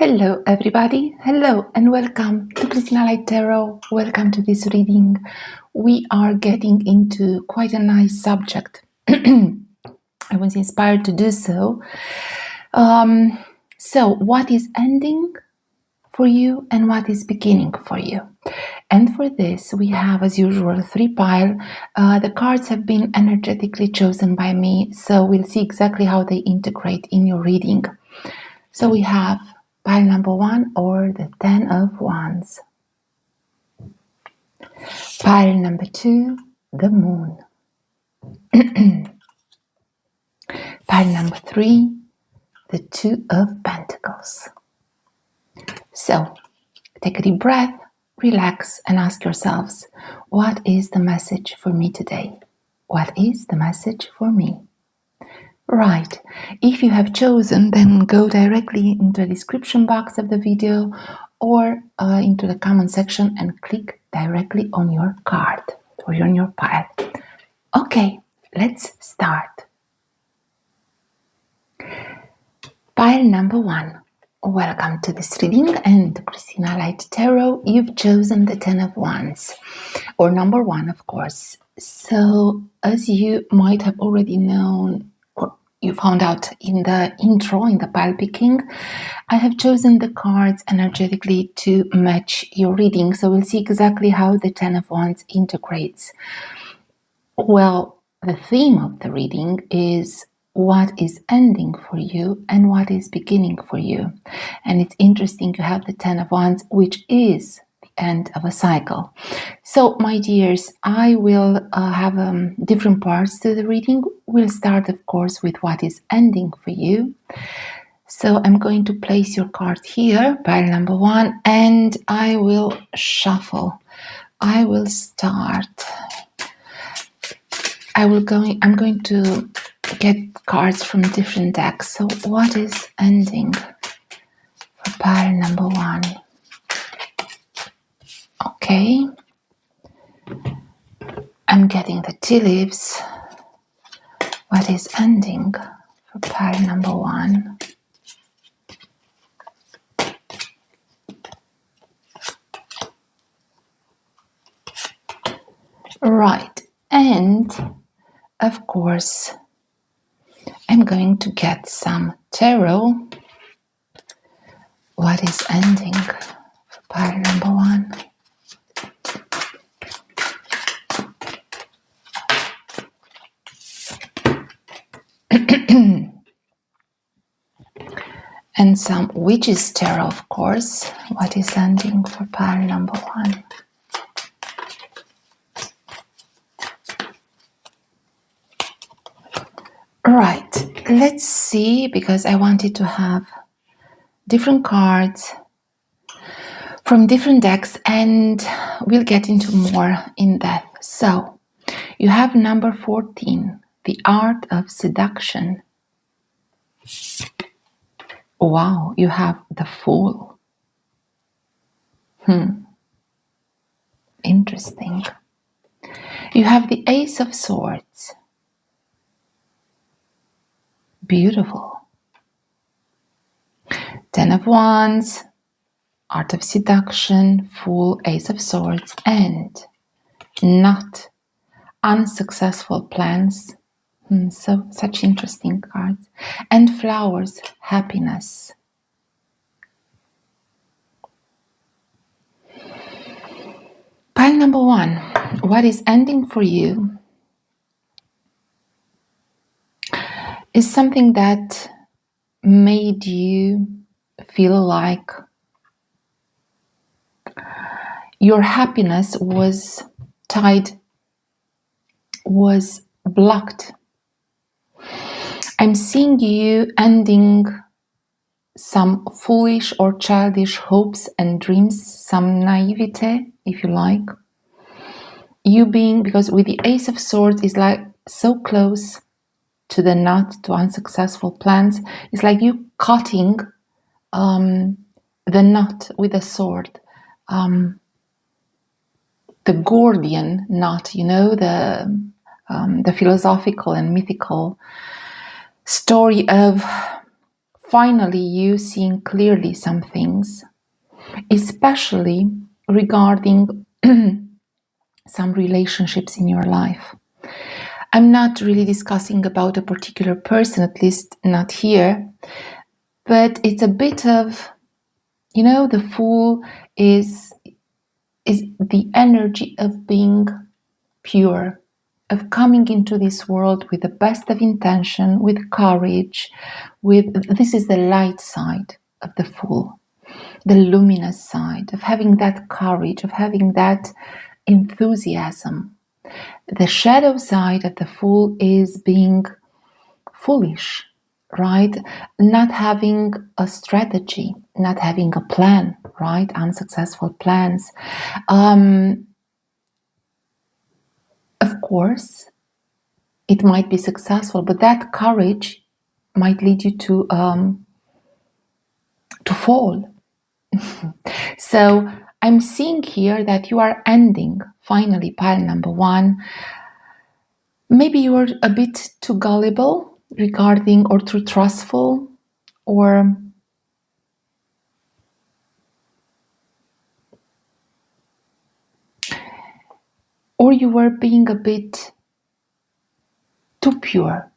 Hello everybody, hello and welcome to Christina.lighttarot Tarot. Welcome to this reading. We are getting into quite a nice subject. I was inspired to do so. So what is ending for you and what is beginning for you? And for this we have, as usual, 3 piles. The cards have been energetically chosen by me, so we'll see exactly how they integrate in your reading. So we have pile number 1, or the 10 of Wands. Pile number 2, the Moon. Pile number 3, the 2 of Pentacles. So, take a deep breath, relax, and ask yourselves, what is the message for me today? What is the message for me? Right, if you have chosen, then go directly into the description box of the video or into the comment section and click directly on your card or on your pile. Okay, let's start. Pile number 1. Welcome to this reading and Christina.lighttarot Tarot. You've chosen the 10 of Wands, or number 1, of course. So, as you might have already known, you found out in the intro, in the pile picking, I have chosen the cards energetically to match your reading. So we'll see exactly how the 10 of Wands integrates. Well, the theme of the reading is what is ending for you and what is beginning for you. And it's interesting to have the 10 of Wands, which is end of a cycle. So my dears, I will have different parts to the reading. We'll start, of course, with what is ending for you. So I'm going to place your card here, pile number 1, and I will shuffle. I will start. I'm going to get cards from different decks. So what is ending for pile number 1? Okay, I'm getting the tea leaves. What is ending for pile number 1? Right, and of course, I'm going to get some tarot. What is ending for pile number 1? And some Witches Tarot, of course. What is ending for pile number 1? Right, let's see, because I wanted to have different cards from different decks and we'll get into more in depth. So, you have number 14, the Art of Seduction. Wow, you have the Fool. Interesting. You have the Ace of Swords. Beautiful. 10 of Wands, Art of Seduction, Fool, Ace of Swords, and not unsuccessful plans. So such interesting cards. And Flowers, Happiness. Pile number 1. What is ending for you is something that made you feel like your happiness was blocked. I'm seeing you ending some foolish or childish hopes and dreams, some naivete, if you like. You being, because with the Ace of Swords is like so close to the knot, to unsuccessful plans. It's like you cutting the knot with a sword. The Gordian knot, you know, the philosophical and mythical story of finally you seeing clearly some things, especially regarding some relationships in your life. I'm not really discussing about a particular person, at least not here, but it's a bit of, the Fool is the energy of being pure, of coming into this world with the best of intention, with courage, this is the light side of the Fool, the luminous side, of having that courage, of having that enthusiasm. The shadow side of the Fool is being foolish, right? Not having a strategy, not having a plan, right? Unsuccessful plans. Of course, it might be successful, but that courage might lead you to fall. So I'm seeing here that you are ending, finally, pile number 1. Maybe you are a bit too gullible regarding, or too trustful, or you were being a bit too pure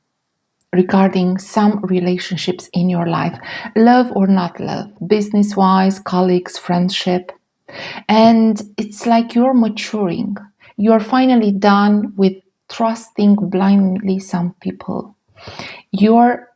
regarding some relationships in your life, love or not love, business-wise, colleagues, friendship. And it's like you're maturing. You're finally done with trusting blindly some people. You are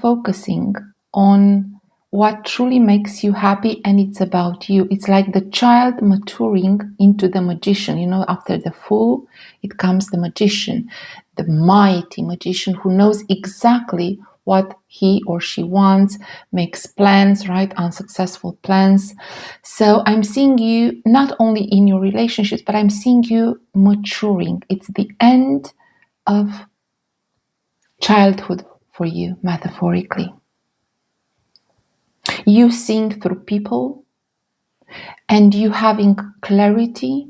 focusing on what truly makes you happy, and it's about you. It's like the child maturing into the magician. After the Fool, it comes the magician, the mighty magician who knows exactly what he or she wants, makes plans, right? Unsuccessful plans. So I'm seeing you not only in your relationships, but I'm seeing you maturing. It's the end of childhood for you, metaphorically. You seeing through people, and you having clarity,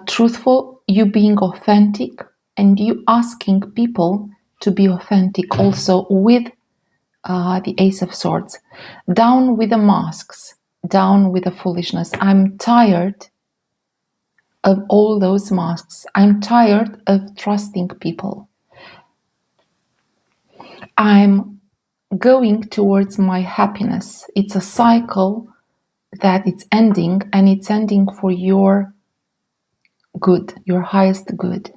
truthful, you being authentic, and you asking people to be authentic also with the Ace of Swords. Down with the masks, down with the foolishness. I'm tired of all those masks. I'm tired of trusting people. I'm going towards my happiness. It's a cycle that it's ending, and it's ending for your good, your highest good.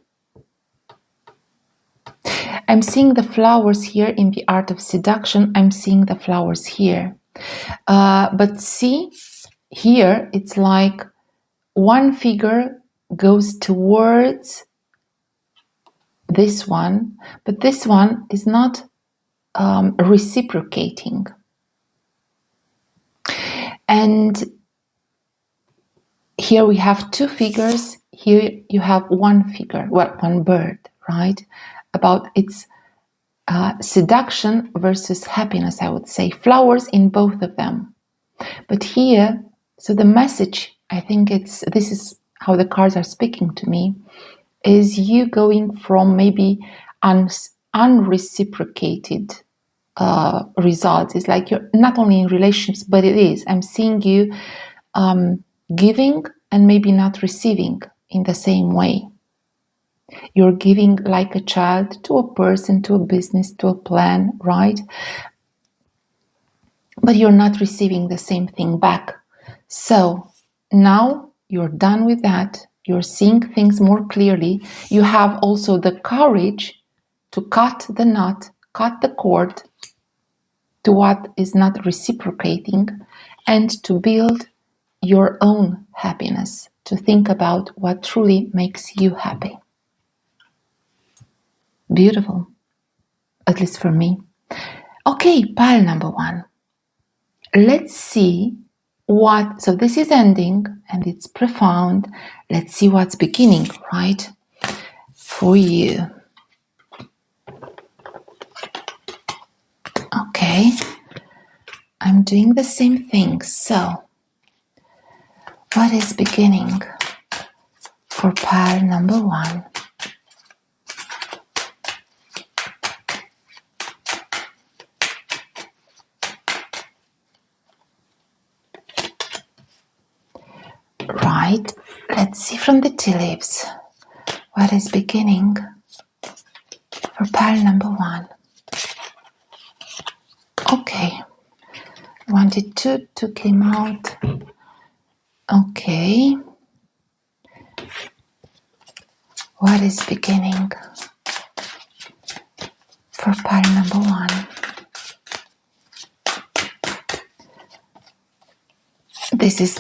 I'm seeing the flowers here in the art of seduction. I'm seeing the flowers here. But see, here it's like one figure goes towards this one, but this one is not reciprocating. And here we have 2 figures. Here you have 1 figure, one bird, right? About its seduction versus happiness, I would say. Flowers in both of them. But here, so the message, I think this is how the cards are speaking to me, is you going from maybe unreciprocated results. It's like you're not only in relationships, but it is. I'm seeing you giving and maybe not receiving in the same way. You're giving like a child to a person, to a business, to a plan, right? But you're not receiving the same thing back. So now you're done with that. You're seeing things more clearly. You have also the courage to cut the knot, cut the cord to what is not reciprocating, and to build your own happiness, to think about what truly makes you happy. Beautiful, at least for me. Okay, pile number 1. Let's see so this is ending and it's profound. Let's see what's beginning, right? For you. Okay, I'm doing the same thing. So, what is beginning for pile number 1? right, let's see from the tea leaves what is beginning for pile number 1. Okay, wanted to came out. Okay, what is beginning for pile number 1? This is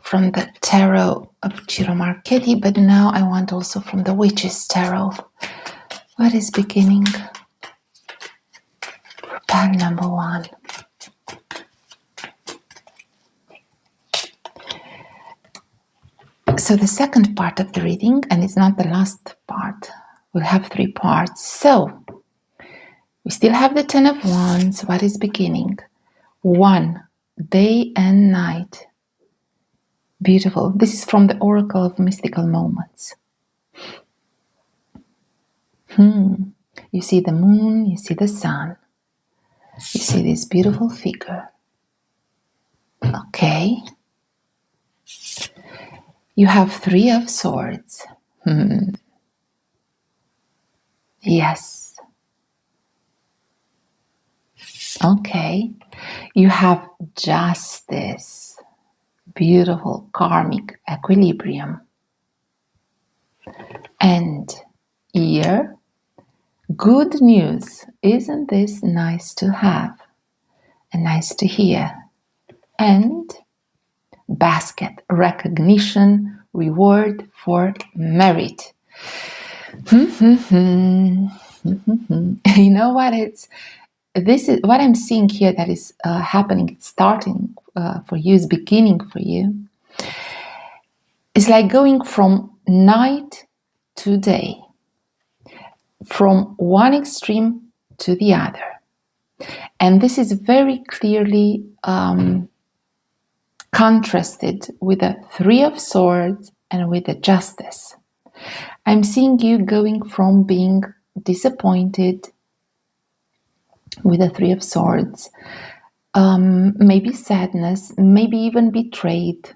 from the tarot of Ciro Marchetti, but now I want also from the Witch's Tarot. What is beginning for pile number 1? So the second part of the reading, and it's not the last part, we'll have 3 parts. So we still have the 10 of Wands. What is beginning? 1, day and night. Beautiful. This is from the Oracle of Mystical Moments. You see the moon, you see the sun, you see this beautiful figure. Okay. You have 3 of Swords. Yes. Okay. You have Justice. Beautiful karmic equilibrium. And here, good news. Isn't this nice to have and nice to hear? And basket, recognition, reward for merit. You know what? This is what I'm seeing here that is happening. It's starting for you. It's beginning for you. It's like going from night to day, from one extreme to the other. And this is very clearly contrasted with the 3 of Swords and with the Justice. I'm seeing you going from being disappointed with the 3 of Swords, maybe sadness, maybe even betrayed,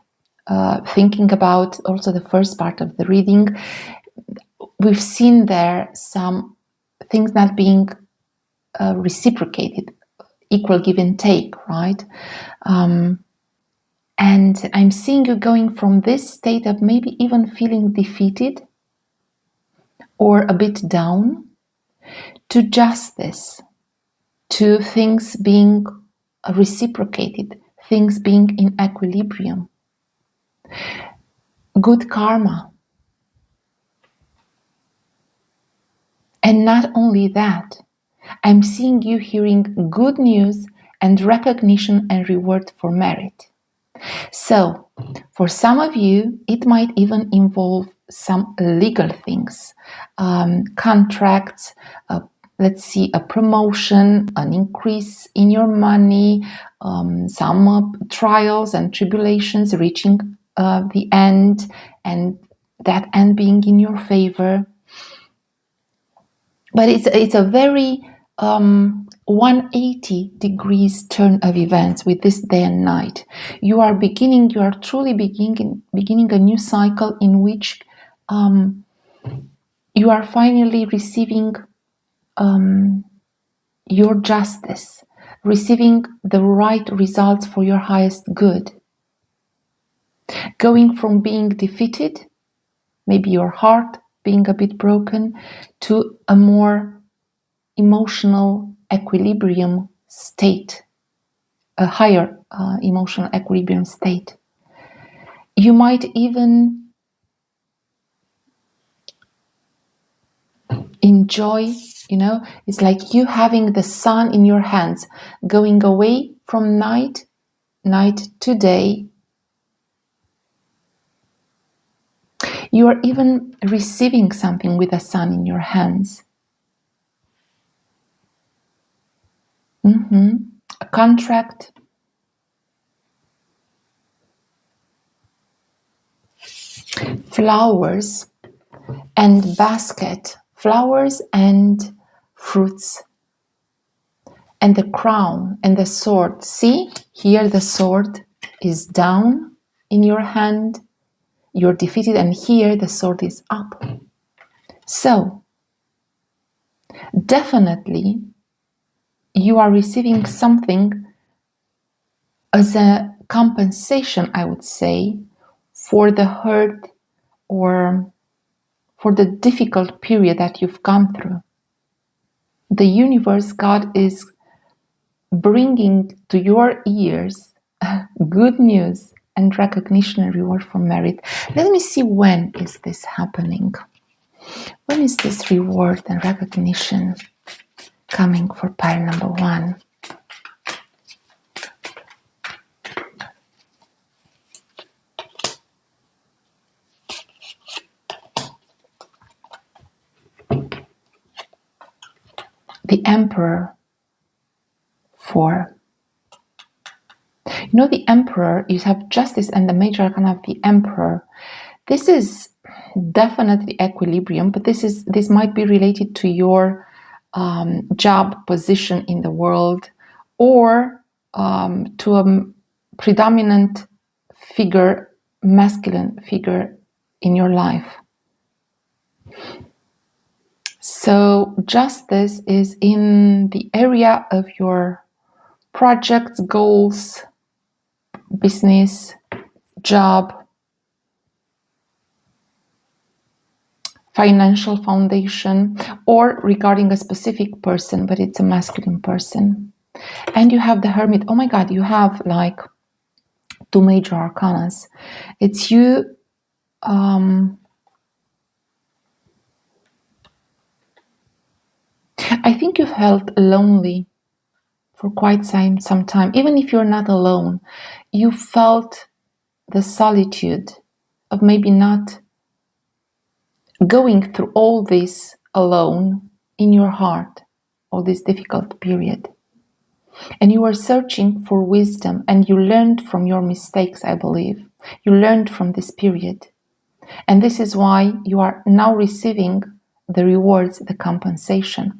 thinking about also the first part of the reading. We've seen there some things not being reciprocated, equal give and take, right? And I'm seeing you going from this state of maybe even feeling defeated or a bit down to Justice, to things being reciprocated, things being in equilibrium. Good karma. And not only that, I'm seeing you hearing good news and recognition and reward for merit. So, for some of you, it might even involve some legal things, contracts, let's see, a promotion, an increase in your money, some trials and tribulations reaching the end, and that end being in your favor. But it's a very 180 degrees turn of events with this day and night. You are truly beginning a new cycle in which you are finally receiving your justice, receiving the right results for your highest good. Going from being defeated, maybe your heart being a bit broken, to a more emotional equilibrium state, a higher emotional equilibrium state. You might even enjoy, it's like you having the sun in your hands, going away from night to day. You are even receiving something with the sun in your hands. A contract. Flowers and basket. Flowers and fruits. And the crown and the sword. See, here the sword is down in your hand. you're defeated, and here the sword is up. So definitely you are receiving something as a compensation, I would say, for the hurt or for the difficult period that you've gone through. The universe, God, is bringing to your ears good news and recognition and reward for merit. Let me see, when is this happening? When is this reward and recognition coming for pile number 1? The Emperor, 4. You know, the Emperor, you have Justice and the Major Arcana of the Emperor. This is definitely equilibrium, but this might be related to your job position in the world, or to a predominant figure, masculine figure in your life. So justice is in the area of your projects, goals, business, job, financial foundation, or regarding a specific person, but it's a masculine person. And you have the Hermit. Oh my God, you have like 2 major arcanas. It's you I think you felt lonely for quite some time. Even if you're not alone, you felt the solitude of maybe not going through all this alone in your heart, all this difficult period. And you were searching for wisdom, and you learned from your mistakes, I believe. You learned from this period. And this is why you are now receiving the rewards, the compensation.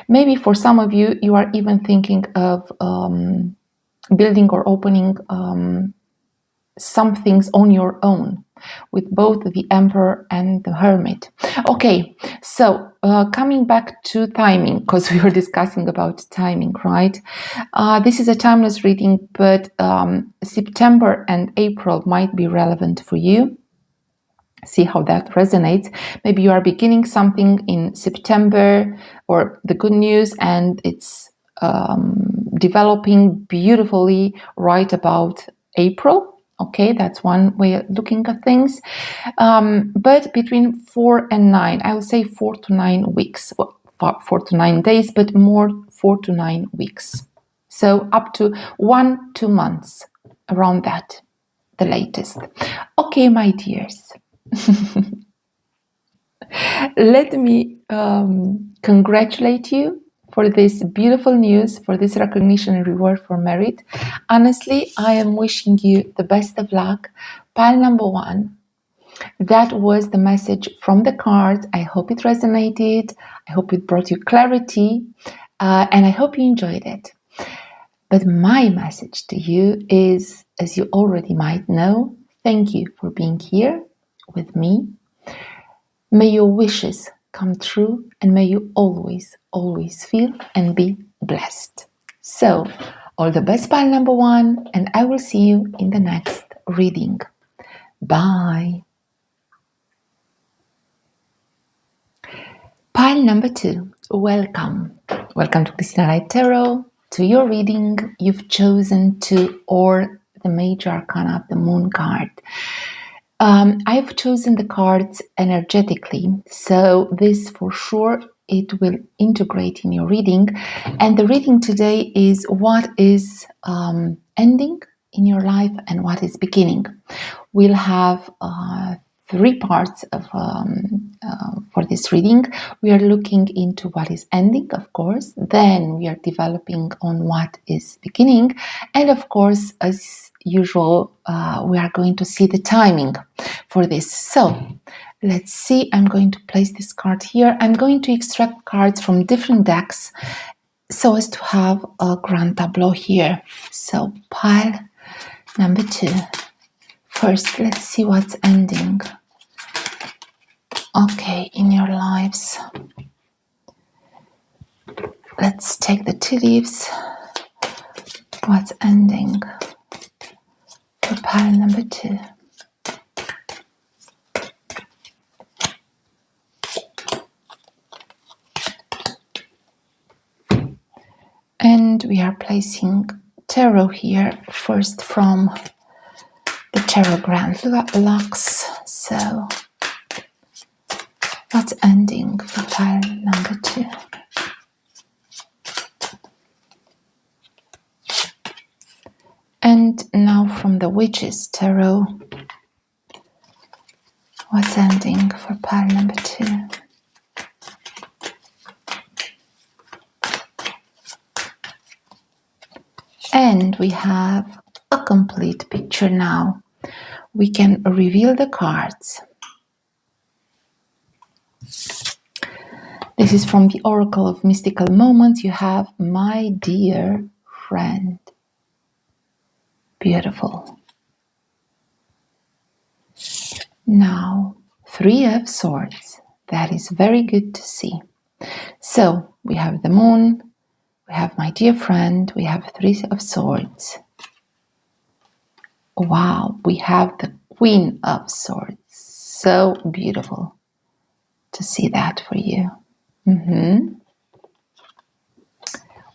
Maybe for some of you, you are even thinking of building or opening some things on your own, with both the Emperor and the Hermit. Okay, so coming back to timing, because we were discussing about timing, right? This is a timeless reading, but September and April might be relevant for you. See how that resonates. Maybe you are beginning something in September, or the good news, and it's developing beautifully right about April. Okay, that's one way of looking at things. But between 4 and 9, I would say 4 to 9 weeks, 4 to 9 days, but more 4 to 9 weeks. So up to 1-2 months, around that, the latest. Okay, my dears. Let me congratulate you for this beautiful news, for this recognition and reward for merit. Honestly, I am wishing you the best of luck. Pile number 1, that was the message from the cards. I hope it resonated. I hope it brought you clarity, and I hope you enjoyed it. But my message to you is, as you already might know, thank you for being here with me. May your wishes come true, and may you always, always feel and be blessed. So, all the best, pile number 1, and I will see you in the next reading. Bye. Pile number 2, welcome. Welcome to Christina.Light Tarot. To your reading, you've chosen 2, or the major arcana of the moon card. I've chosen the cards energetically, so this for sure, it will integrate in your reading. And the reading today is what is ending in your life and what is beginning. We'll have 3 parts of for this reading. We are looking into what is ending, of course. Then we are developing on what is beginning. And of course, as usual, we are going to see the timing for this. So let's see. I'm going to place this card here. I'm going to extract cards from different decks so as to have a grand tableau here. So pile number 2 first, let's see what's ending. Okay, in your lives. Let's take the tea leaves. What's ending for pile number 2? And we are placing tarot here, first from the Tarot Grand Lux. So, what's ending for pile number 2? And now from the Witches Tarot, what's ending for pile number 2? And we have a complete picture now. We can reveal the cards. This is from the Oracle of Mystical Moments. You have my dear friend. Beautiful. Now, 3 of Swords. That is very good to see. So, we have the Moon, we have my dear friend, we have 3 of Swords. Wow, we have the Queen of Swords. So beautiful to see that for you.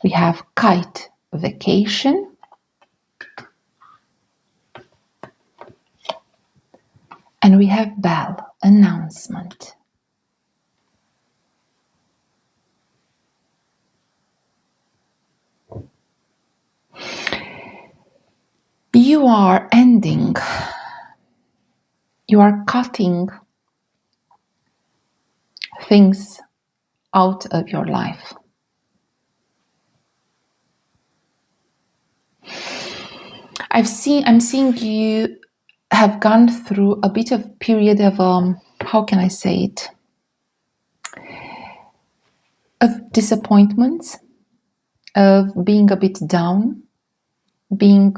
We have Kite, Vacation. And we have Bell, Announcement. You are ending, you are cutting things out of your life. I'm seeing you have gone through a bit of period of, how can I say it? Of disappointments, of being a bit down, being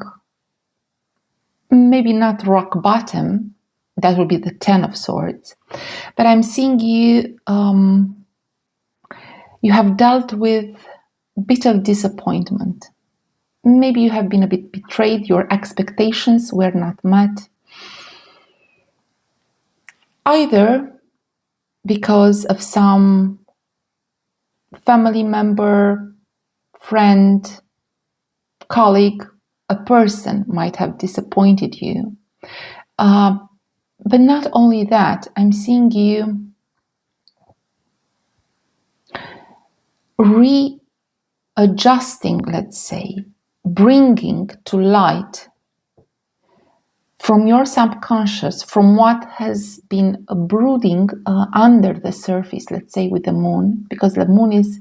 maybe not rock bottom, that would be the 10 of Swords, but I'm seeing you, you have dealt with a bit of disappointment. Maybe you have been a bit betrayed, your expectations were not met. Either because of some family member, friend, colleague, a person might have disappointed you. But not only that, I'm seeing you readjusting, let's say, bringing to light from your subconscious, from what has been brooding under the surface, let's say with the moon, because the moon is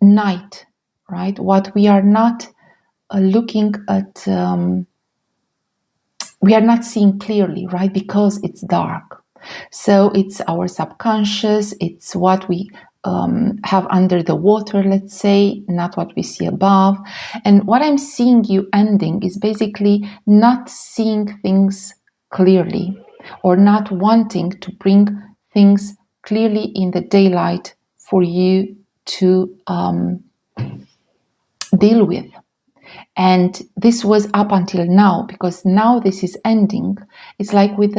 night, right? What we are not looking at, we are not seeing clearly, right? Because it's dark. So it's our subconscious, it's what we have under the water, let's say, not what we see above. And what I'm seeing you ending is basically not seeing things clearly or not wanting to bring things clearly in the daylight for you to deal with. And this was up until now, because now this is ending. It's like with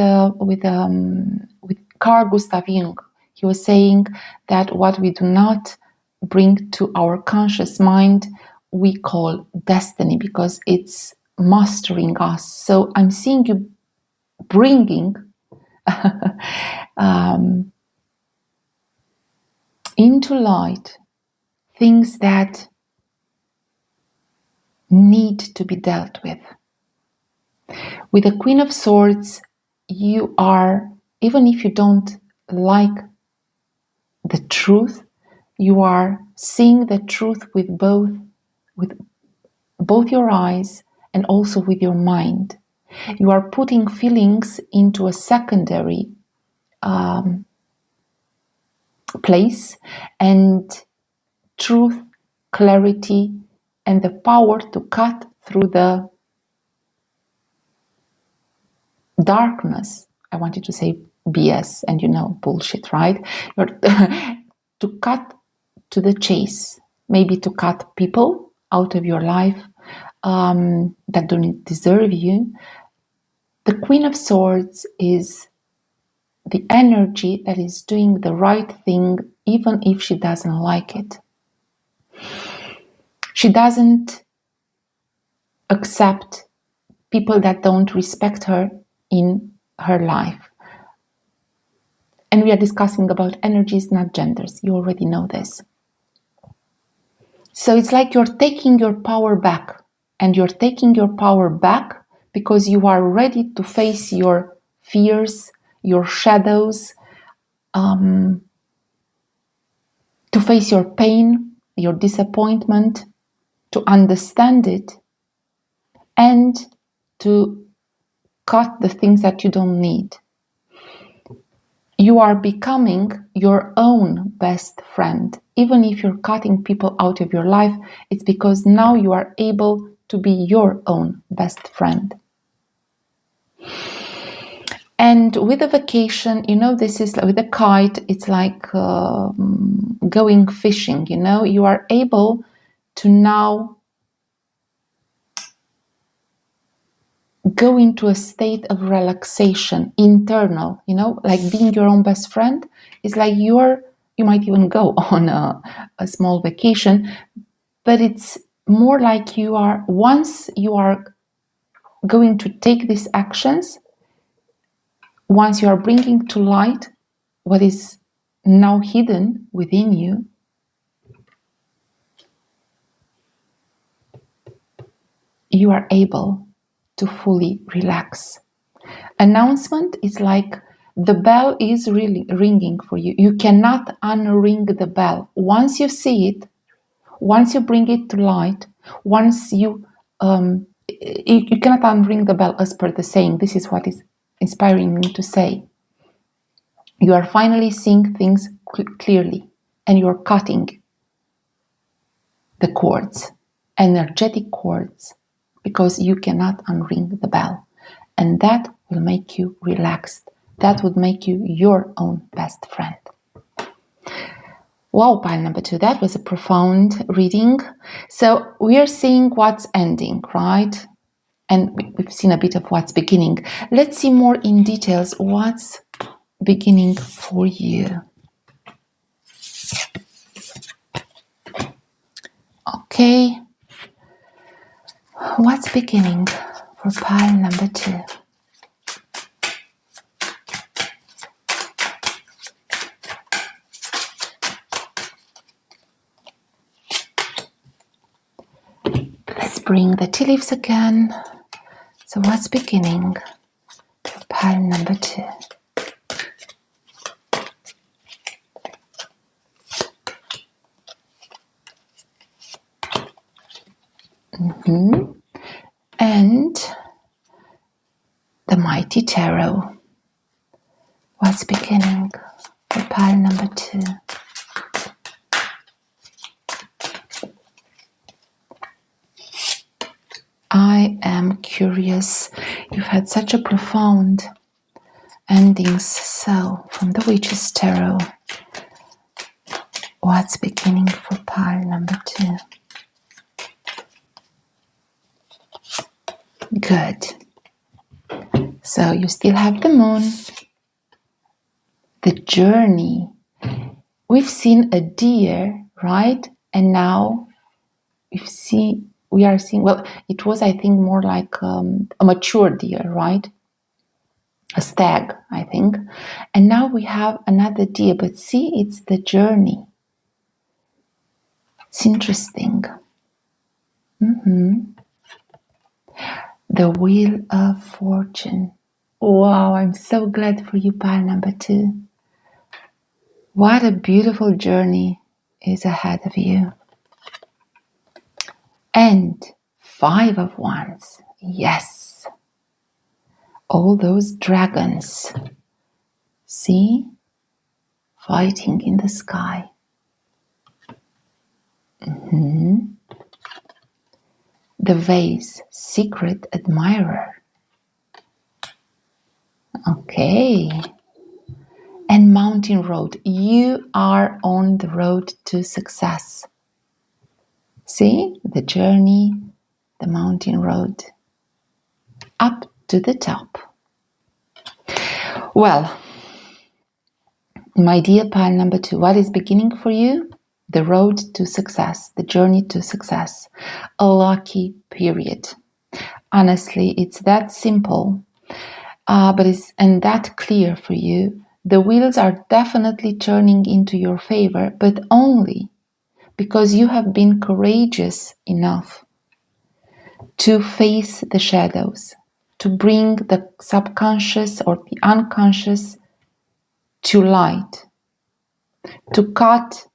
Carl Gustav Jung. He was saying that what we do not bring to our conscious mind, we call destiny, because it's mastering us. So I'm seeing you bringing into light things that need to be dealt with. With the Queen of Swords, you are, even if you don't like the truth, you are seeing the truth with both your eyes and also with your mind. You are putting feelings into a secondary place, and truth, clarity, and the power to cut through the darkness. I wanted to say BS, and bullshit, right? You're to cut to the chase, maybe to cut people out of your life that don't deserve you. The Queen of Swords is the energy that is doing the right thing, even if she doesn't like it. She doesn't accept people that don't respect her in her life. And we are discussing about energies, not genders. You already know this. So it's like you're taking your power back. And you're taking your power back because you are ready to face your fears, your shadows, to face your pain, your disappointment, to understand it, and to cut the things that you don't need. You are becoming your own best friend. Even if you're cutting people out of your life, it's because now you are able to be your own best friend. And with a vacation, this is with a kite, it's like going fishing, you are able to now go into a state of relaxation, internal, like being your own best friend is like you might even go on a small vacation, but it's more like once you are going to take these actions, once you are bringing to light what is now hidden within you, you are able to fully relax. Announcement is like the bell is really ringing for you. You cannot unring the bell. Once you see it, once you bring it to light, once you cannot unring the bell, as per the saying. This is what is inspiring me to say. You are finally seeing things clearly, and you're cutting the cords, energetic cords, because you cannot unring the bell. And that will make you relaxed. That would make you your own best friend. Wow, pile number 2, that was a profound reading. So we are seeing what's ending, right? And we've seen a bit of what's beginning. Let's see more in details what's beginning for you. Okay. What's beginning for pile number 2? Let's bring the tea leaves again. So what's beginning for pile number 2? And the Mighty Tarot. What's beginning for pile number 2? I am curious. You've had such a profound endings. So, from the Witch's Tarot, what's beginning for pile number 2? Good. So you still have the moon, the journey. We've seen a deer, right? And now we are seeing, well, it was, I think, more like a mature deer, right? A stag, I think. And now we have another deer, but see, it's the journey. It's interesting. The Wheel of Fortune. Wow, I'm so glad for you, pile number 2. What a beautiful journey is ahead of you. And 5 of Wands. Yes. All those dragons. See? Fighting in the sky. The Vase, Secret Admirer. Okay. And mountain road. You are on the road to success. See? The journey, the mountain road. Up to the top. Well, my dear pile number 2, what is beginning for you? The road to success, the journey to success. A lucky period. Honestly, it's that simple, but it's and that clear for you. The wheels are definitely turning into your favor, but only because you have been courageous enough to face the shadows, to bring the subconscious or the unconscious to light, to cut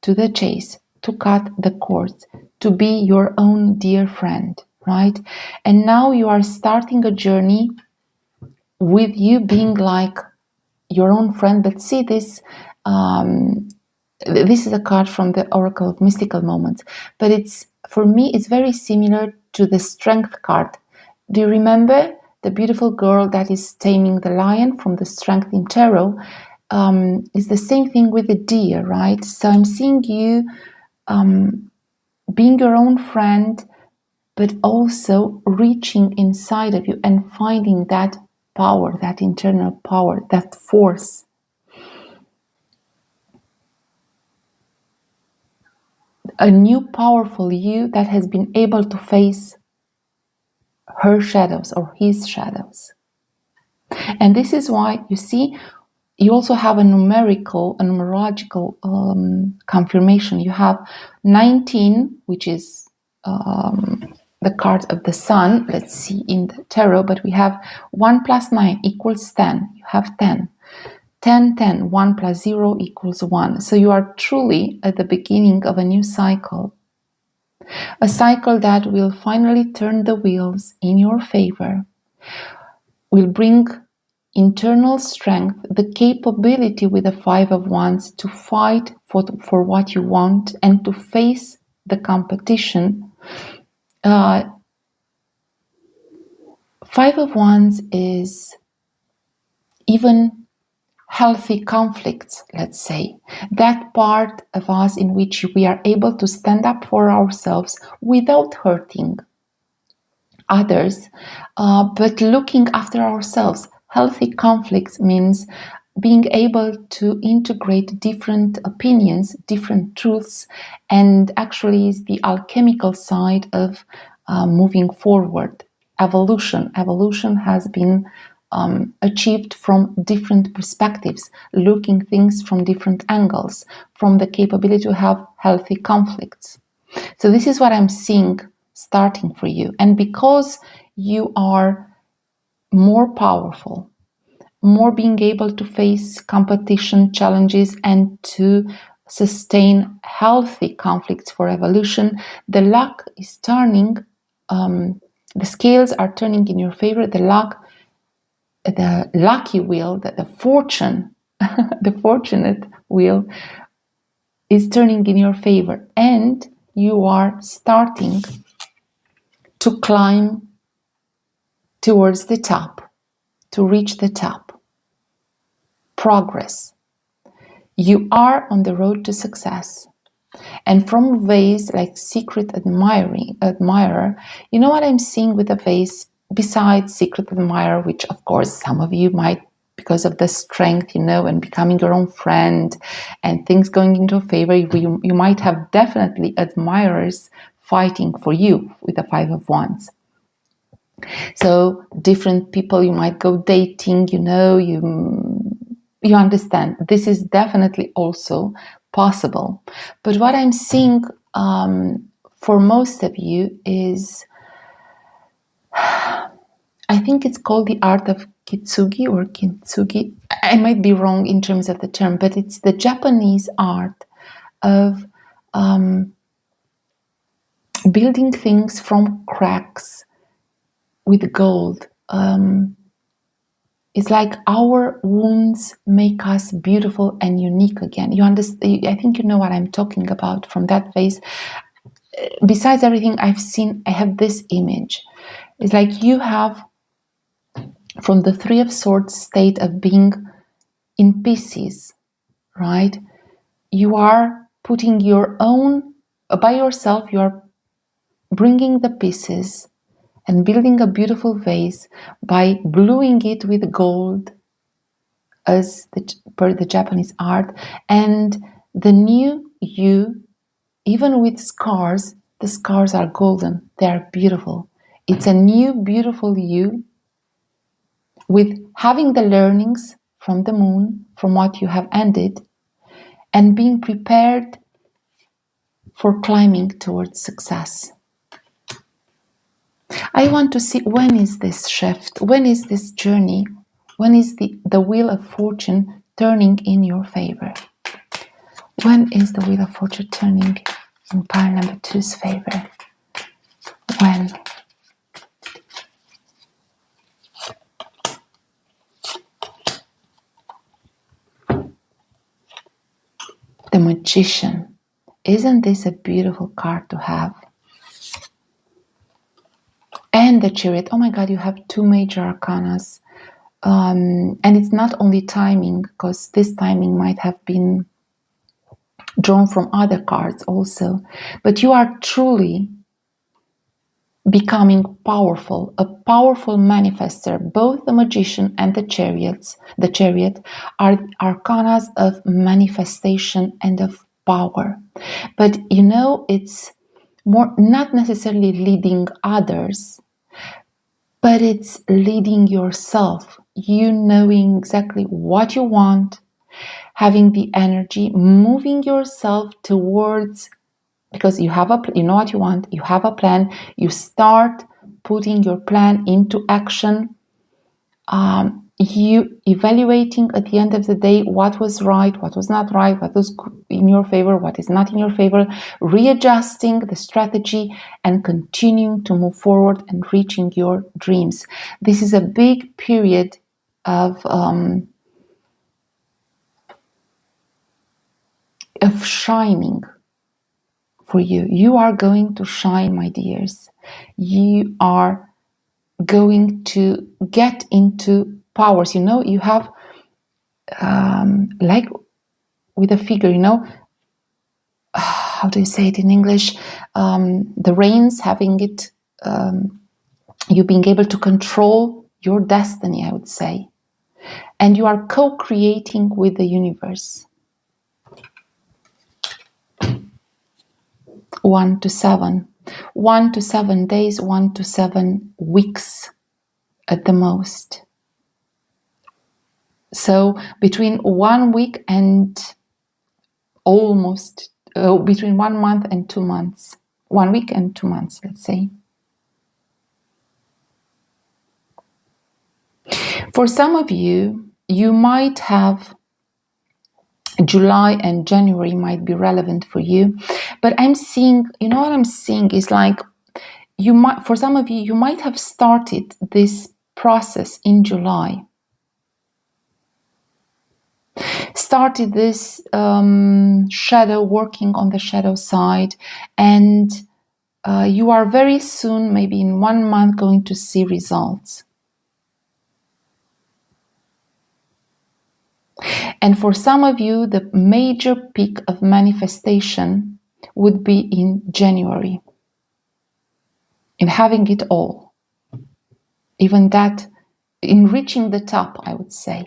to the chase, to cut the cords, to be your own dear friend, right? And now you are starting a journey with you being like your own friend. But see this, this is a card from the Oracle of Mystical Moments, but it's, for me, it's very similar to the Strength card. Do you remember the beautiful girl that is taming the lion from the Strength in Tarot? It's the same thing with the deer, right? So I'm seeing you being your own friend, but also reaching inside of you and finding that power, that internal power, that force. A new powerful you that has been able to face her shadows or his shadows. And this is why, you see, you also have a numerological confirmation. You have 19, which is the card of the sun, let's see in the tarot, but we have 1 plus 9 equals 10. You have 10. 10, 10, 1 plus 0 equals 1. So you are truly at the beginning of a new cycle. A cycle that will finally turn the wheels in your favor, will bring internal strength, the capability with the 5 of Wands to fight for what you want and to face the competition. 5 of Wands is even healthy conflicts, let's say. That part of us in which we are able to stand up for ourselves without hurting others, but looking after ourselves. Healthy conflicts means being able to integrate different opinions, different truths, and actually is the alchemical side of moving forward. Evolution has been achieved from different perspectives, looking things from different angles, from the capability to have healthy conflicts. So this is what I'm seeing starting for you. And because you are more powerful, more being able to face competition, challenges, and to sustain healthy conflicts for evolution, the luck is turning, the scales are turning in your favor. The lucky wheel, the fortune, the fortunate wheel is turning in your favor, and you are starting to climb towards the top, to reach the top. Progress. You are on the road to success. And from vase like secret admirer, you know what I'm seeing with the vase? Besides secret admirer, which of course some of you might, because of the strength, and becoming your own friend and things going into favor, you might have definitely admirers fighting for you with the 5 of Wands. So different people you might go dating, you understand. This is definitely also possible. But what I'm seeing for most of you is, I think it's called the art of kitsugi or kintsugi. I might be wrong in terms of the term, but it's the Japanese art of building things from cracks with gold. It's like our wounds make us beautiful and unique again. You understand? I think you know what I'm talking about from that vase. Besides everything I've seen, I have this image. It's like you have from the Three of Swords state of being in pieces, right? You are putting your own, by yourself, you are bringing the pieces and building a beautiful vase by bluing it with gold, as per the Japanese art, and the new you, even with scars, the scars are golden, they are beautiful. It's a new beautiful you with having the learnings from the moon, from what you have ended, and being prepared for climbing towards success. I want to see, when is this shift? When is this journey? When is the wheel of fortune turning in your favor? When is the wheel of fortune turning in pile number 2's favor? When? The Magician. Isn't this a beautiful card to have? And the Chariot. Oh my God, you have 2 major arcanas. And it's not only timing, because this timing might have been drawn from other cards also. But you are truly becoming powerful, a powerful manifester. Both the Magician and the Chariot are arcanas of manifestation and of power. But you know, it's more not necessarily leading others, but it's leading yourself. You knowing exactly what you want, having the energy, moving yourself towards, because you know what you want, you have a plan, you start putting your plan into action, you evaluating at the end of the day what was right, what was not right, what was in your favor, what is not in your favor, readjusting the strategy and continuing to move forward and reaching your dreams. This is a big period of shining for you. You are going to shine, my dears. You are going to get into powers. You know, you have like with a figure, you know, how do you say it in English? The reins, having it, you being able to control your destiny, I would say. And you are co-creating with the universe. 1 to 7. 1 to 7 days, 1 to 7 weeks at the most. So between 1 week and almost, between 1 month and 2 months. 1 week and 2 months, let's say. For some of you, you might have July and January might be relevant for you, but I'm seeing, you know what I'm seeing is like, you might, for some of you, you might have started this process in July. Started this shadow, working on the shadow side, and you are very soon, maybe in 1 month, going to see results. And for some of you, the major peak of manifestation would be in January, in having it all. Even that, in reaching the top, I would say,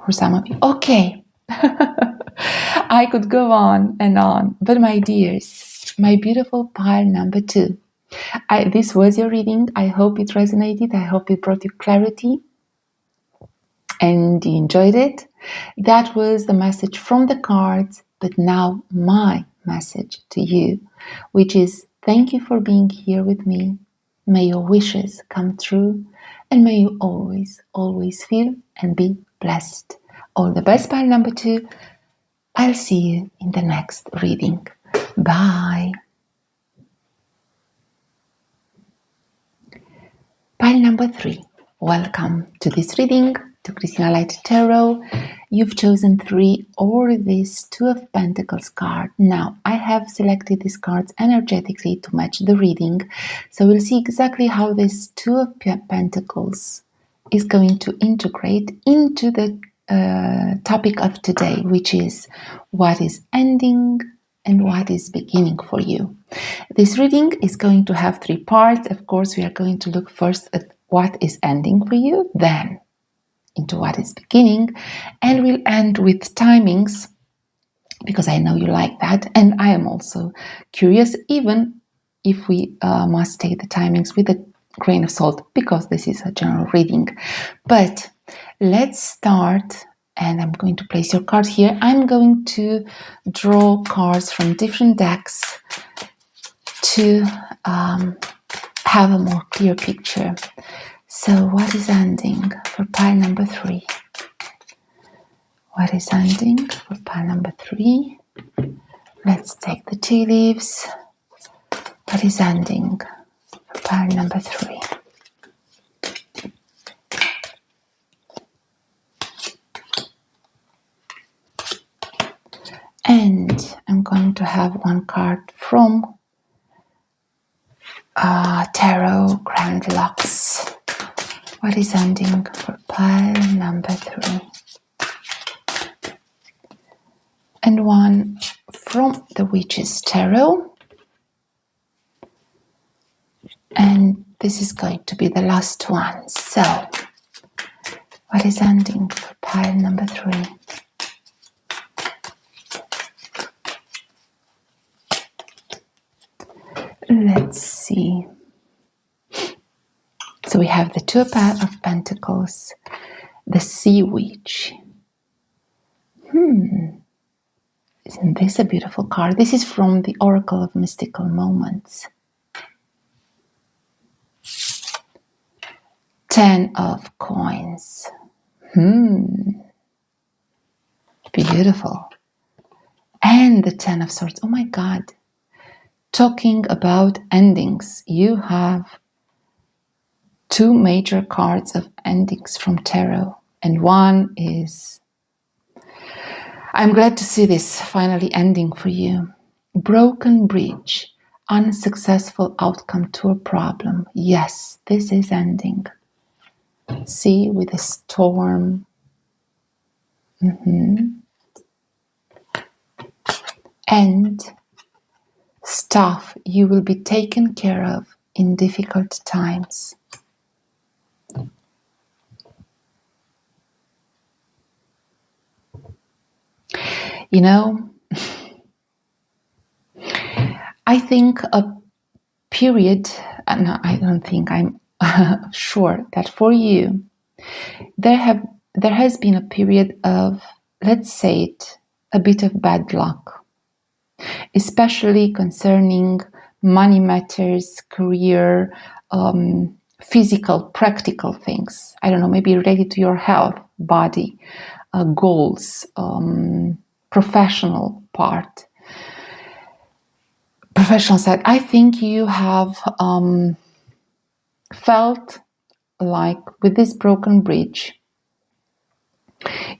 for some of you. Okay, I could go on and on, but my dears, my beautiful pile number 2, this was your reading. I hope it resonated. I hope it brought you clarity and you enjoyed it. That was the message from the cards, but now my message to you, which is thank you for being here with me. May your wishes come true, and may you always, always feel and be blessed. All the best, pile number 2. I'll see you in the next reading. Bye. Pile number 3. Welcome to this reading, to Christina Light Tarot. You've chosen 3 or this 2 of Pentacles card. Now, I have selected these cards energetically to match the reading. So we'll see exactly how this 2 of Pentacles is going to integrate into the topic of today, which is what is ending and what is beginning for you. This reading is going to have 3 parts. Of course, we are going to look first at what is ending for you, then into what is beginning, and we'll end with timings, because I know you like that, and I am also curious, even if we must take the timings with a grain of salt, because this is a general reading. But let's start, and I'm going to place your card here. I'm going to draw cards from different decks to have a more clear picture. So what is ending for pile number 3? What is ending for pile number 3? Let's take the tea leaves. What is ending for pile number 3? And I'm going to have one card from Tarot Grand Lux. What is ending for pile number 3? And one from the Witch's Tarot. And this is going to be the last one. So, what is ending for pile number 3? Let's see. So we have the 2 of Pentacles, the Sea Witch. Isn't this a beautiful card? This is from the Oracle of Mystical Moments. 10 of Coins. Beautiful. And the 10 of Swords. Oh my God. Talking about endings, you have 2 major cards of endings from tarot, and one is, I'm glad to see this finally ending for you. Broken bridge, unsuccessful outcome to a problem. Yes, this is ending. See, with a storm. And stuff you will be taken care of in difficult times. You know, I think a period, no, I don't think, I'm sure that for you, there has been a period of, let's say it, a bit of bad luck, especially concerning money matters, career, physical, practical things. I don't know, maybe related to your health, body, goals, professional part, professional side. I think you have felt like with this broken bridge,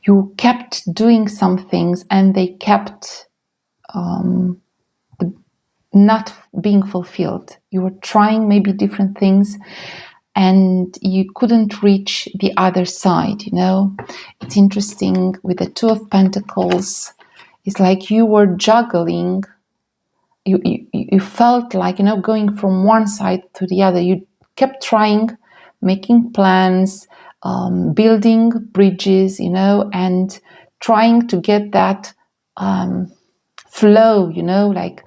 you kept doing some things and they kept not being fulfilled. You were trying maybe different things and you couldn't reach the other side, you know. It's interesting with the 2 of Pentacles. It's like you were juggling. You felt like, you know, going from one side to the other. You kept trying, making plans, building bridges, you know, and trying to get that flow, you know, like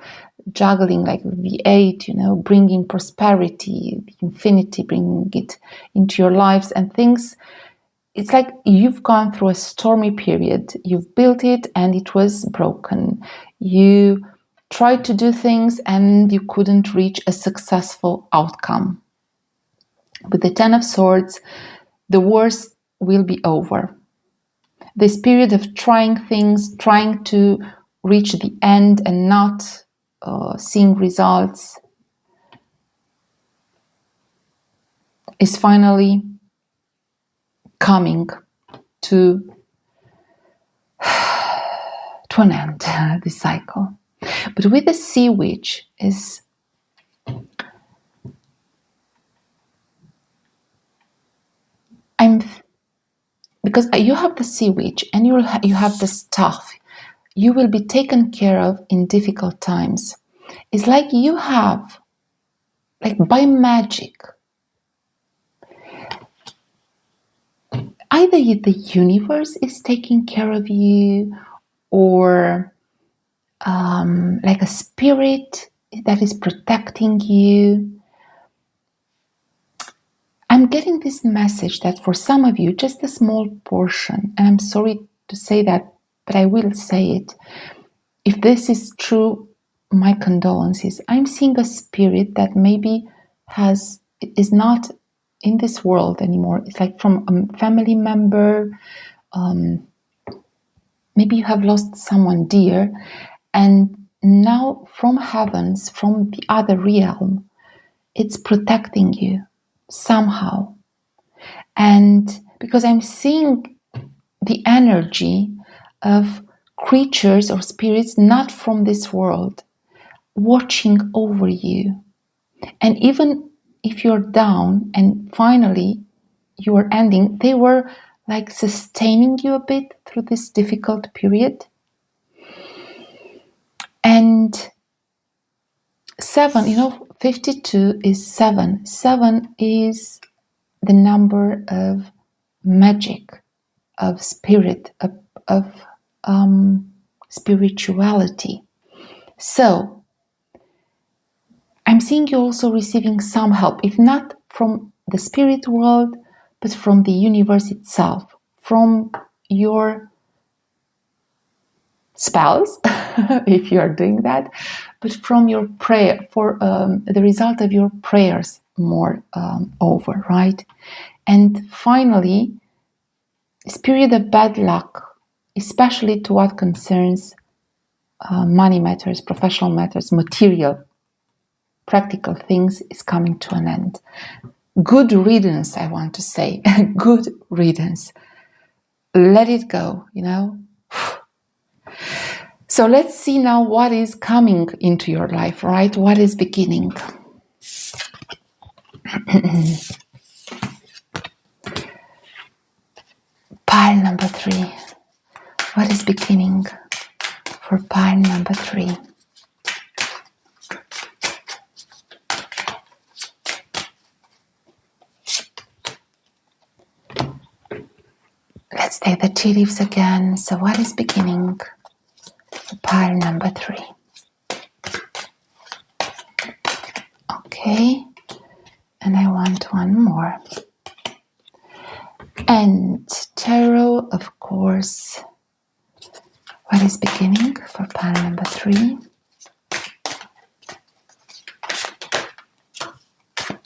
juggling, like the 8, you know, bringing prosperity, the infinity, bringing it into your lives and things. It's like you've gone through a stormy period. You've built it and it was broken. You tried to do things and you couldn't reach a successful outcome. With the 10 of Swords, the worst will be over. This period of trying things, trying to reach the end and not seeing results is finally coming to an end, this cycle. But with the Sea Witch is because you have the sea witch and you have the staff. You will be taken care of in difficult times. It's like you have, like by magic, either the universe is taking care of you, or like a spirit that is protecting you. I'm getting this message that for some of you, just a small portion, and I'm sorry to say that, but I will say it. If this is true, my condolences. I'm seeing a spirit that maybe is not in this world anymore. It's like from a family member. Maybe you have lost someone dear, and now from heavens, from the other realm, it's protecting you somehow. And because I'm seeing the energy of creatures or spirits not from this world watching over you. And even if you're down and finally you are ending, they were like sustaining you a bit through this difficult period. And 7, 52 is 7. 7 is the number of magic, of spirit, of spirituality. So I'm seeing you also receiving some help, if not from the spirit world, but from the universe itself, from your spouse, if you are doing that, but from your prayer, for the result of your prayers more over, right? And finally, this period of bad luck, especially to what concerns money matters, professional matters, material, practical things, is coming to an end. Good riddance, I want to say. Good riddance. Let it go, So let's see now what is coming into your life, right? What is beginning? Pile number 3. What is beginning for pile number 3? Let's take the tea leaves again. So what is beginning for pile number 3? Okay. And I want one more. And tarot, of course. What is beginning for pile number 3?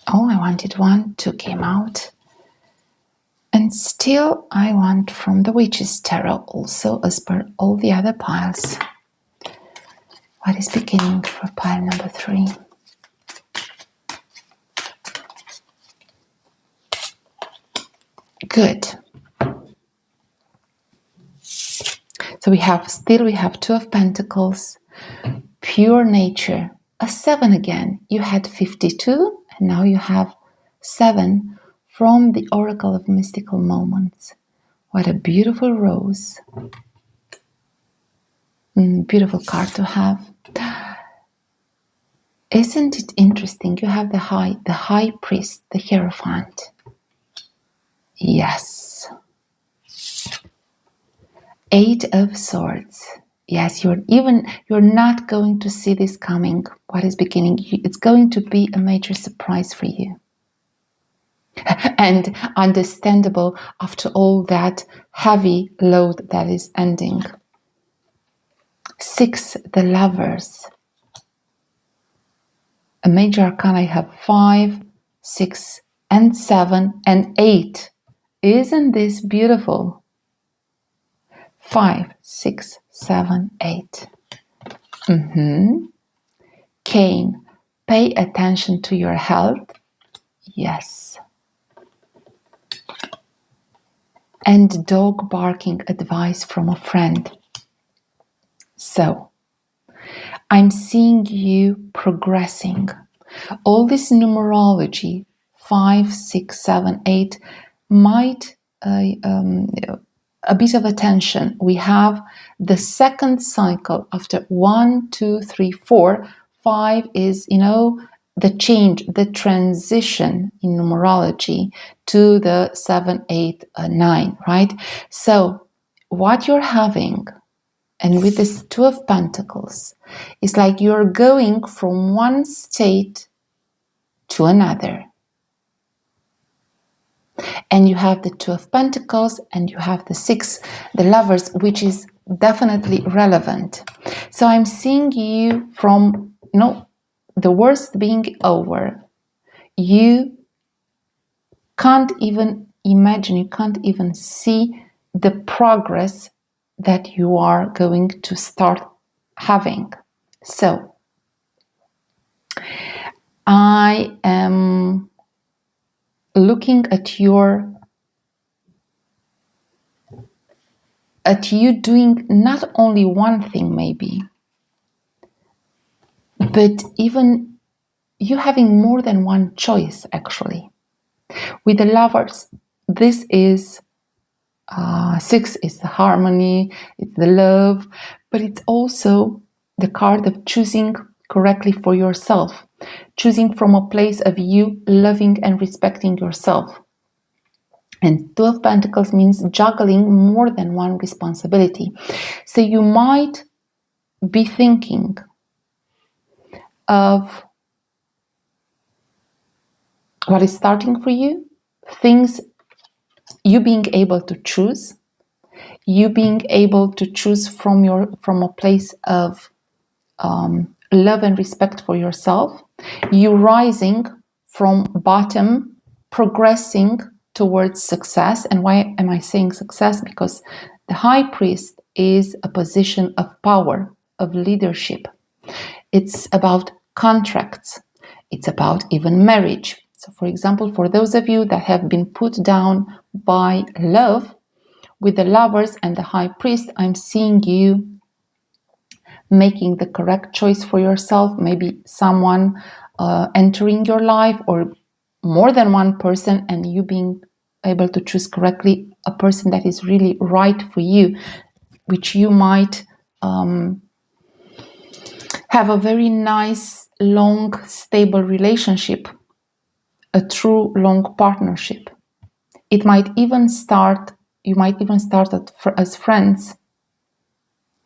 Oh, I wanted 1, 2 came out. And still I want from the Witch's Tarot also, as per all the other piles. What is beginning for pile number 3? Good. So we have 2 of Pentacles, pure nature, a 7 again. You had 52 and now you have 7 from the Oracle of Mystical Moments. What a beautiful rose. Beautiful card to have. Isn't it interesting? You have the High Priest, the Hierophant. Yes. 8 of Swords. Yes, you're not going to see this coming. What is beginning? It's going to be a major surprise for you. And understandable after all that heavy load that is ending. 6, the Lovers. A major arcana, I have 5, 6, and 7, and 8. Isn't this beautiful? 5, 6, 7, 8. Cain, pay attention to your health. Yes. And dog barking, advice from a friend. So, I'm seeing you progressing. All this numerology, 5, 6, 7, 8, might a bit of attention. We have the second cycle after 1, 2, 3, 4. 5 is, the change, the transition in numerology to the 7, 8, 9, right? So what you're having, and with this Two of Pentacles, is like you're going from one state to another. And you have the Two of Pentacles and you have the 6, the Lovers, which is definitely relevant. So I'm seeing you from, the worst being over. You can't even imagine, you can't even see the progress that you are going to start having. So I am looking at you doing not only one thing maybe, but even you having more than one choice actually. With the Lovers, this is 6 is the harmony, it's the love, but it's also the card of choosing correctly for yourself, choosing from a place of you loving and respecting yourself. And Two of Pentacles means juggling more than one responsibility. So you might be thinking of what is starting for you, things you being able to choose, you being able to choose from a place of love and respect for yourself, you rising from bottom, progressing towards success. And why am I saying success? Because the High Priest is a position of power, of leadership. It's about contracts. It's about even marriage. So for example, for those of you that have been put down by love, with the Lovers and the High Priest, I'm seeing you making the correct choice for yourself, maybe someone entering your life or more than one person, and you being able to choose correctly a person that is really right for you, which you might have a very nice, long, stable relationship, a true long partnership. It might even start, you might even start as friends.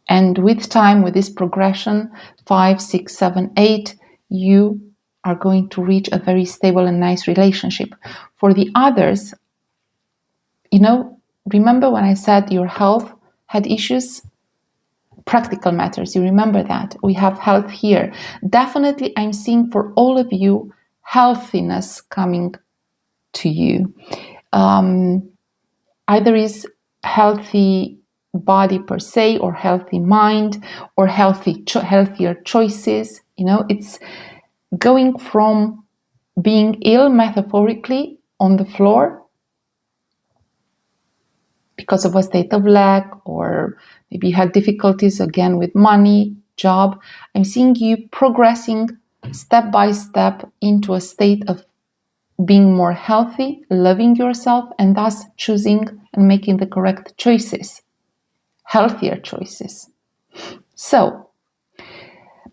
And with time, with this progression, 5, 6, 7, 8, you are going to reach a very stable and nice relationship. For the others, remember when I said your health had issues? Practical matters, you remember that. We have health here. Definitely, I'm seeing for all of you, healthiness coming to you. Either is healthy body per se, or healthy mind, or healthier choices. It's going from being ill metaphorically on the floor because of a state of lack, or maybe you had difficulties again with money, job. I'm seeing you progressing step by step into a state of being more healthy, loving yourself, and thus choosing and making the correct choices, healthier choices. So,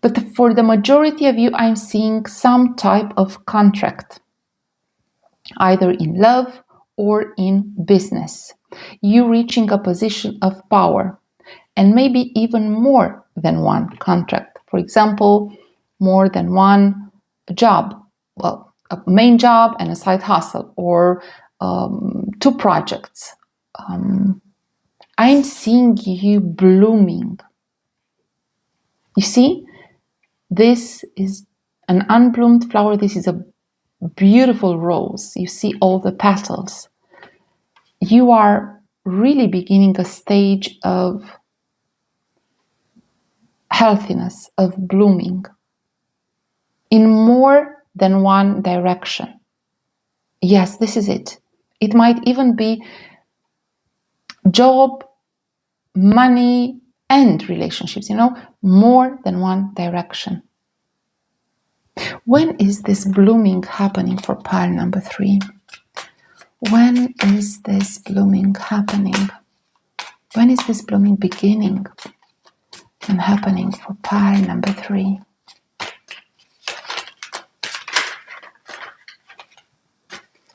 but for the majority of you, I'm seeing some type of contract, either in love or in business. You reaching a position of power, and maybe even more than one contract. For example, more than one job. Well, a main job and a side hustle, or 2 projects. I'm seeing you blooming. You see, this is an unbloomed flower. This is a beautiful rose. You see all the petals. You are really beginning a stage of healthiness, of blooming in more than one direction. Yes, this is it. It might even be job, money, and relationships, more than one direction. When is this blooming happening for pile number 3? When is this blooming happening? When is this blooming beginning and happening for pile number 3?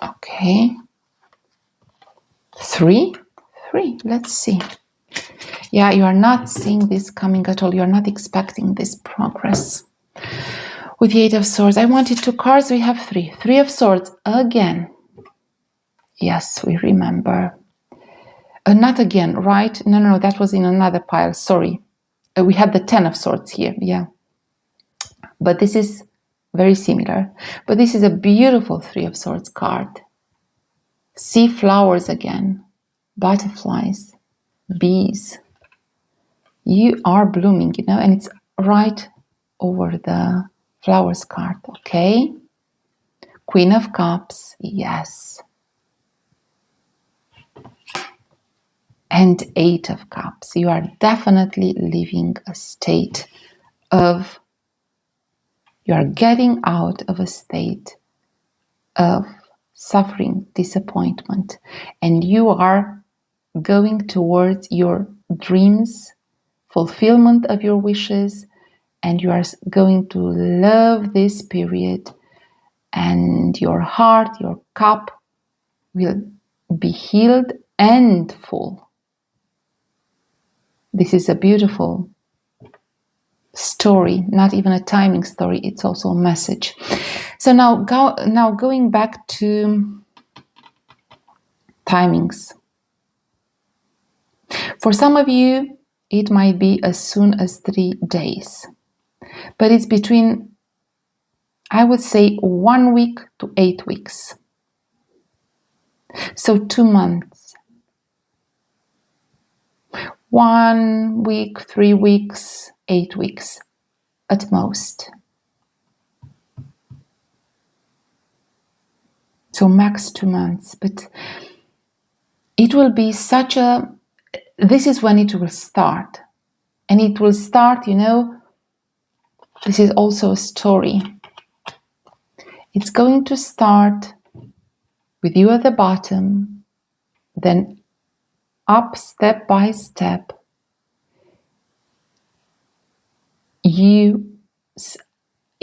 Okay. 3. Let's see. Yeah, you are not seeing this coming at all. You are not expecting this progress. With the 8 of Swords, I wanted 2 cards. We have 3. 3 of Swords again. Yes, we remember. Not again, right? No, that was in another pile. Sorry. We had the 10 of Swords here. Yeah. But this is very similar. But this is a beautiful 3 of Swords card. See flowers again. Butterflies. Bees. You are blooming, you know, and it's right over the flowers card. Okay. Queen of Cups. Yes. And 8 of Cups. You are definitely living a state of, you are getting out of a state of suffering, disappointment, and you are going towards your dreams, fulfillment of your wishes, and you are going to love this period, and your heart, your cup will be healed and full. This is a beautiful story, not even a timing story, it's also a message. So now going back to timings. For some of you, it might be as soon as 3 days, but it's between, I would say, 1 week to 8 weeks. So 2 months. 1 week, 3 weeks, 8 weeks at most. So max 2 months, but it will be such a, this is when it will start. And it will start, you know, this is also a story. It's going to start with you at the bottom, then up step by step. You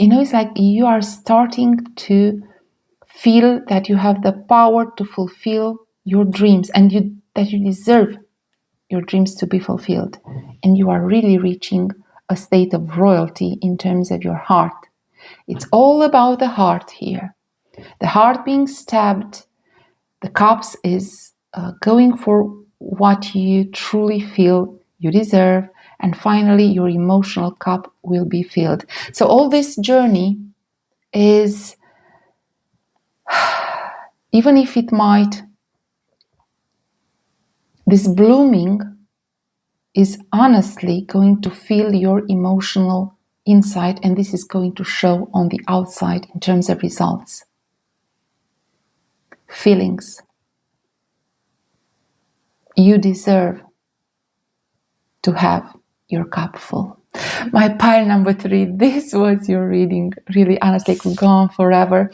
know, it's like you are starting to feel that you have the power to fulfill your dreams, and that you deserve your dreams to be fulfilled. And you are really reaching a state of royalty in terms of your heart. It's all about the heart here. The heart being stabbed, the cups is going for what you truly feel you deserve, and finally your emotional cup will be filled. So all this journey is, even if it might, this blooming is honestly going to fill your emotional inside, and this is going to show on the outside in terms of results. Feelings. You deserve to have your cup full. My pile number 3, this was your reading. Really, honestly, it could go on forever.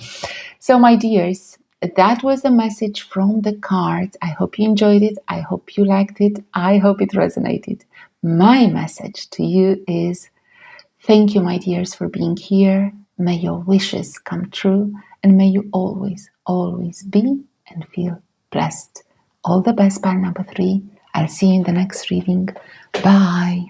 So my dears, that was the message from the cards. I hope you enjoyed it. I hope you liked it. I hope it resonated. My message to you is, thank you, my dears, for being here. May your wishes come true, and may you always, always be and feel blessed. All the best, pile number 3. I'll see you in the next reading. Bye.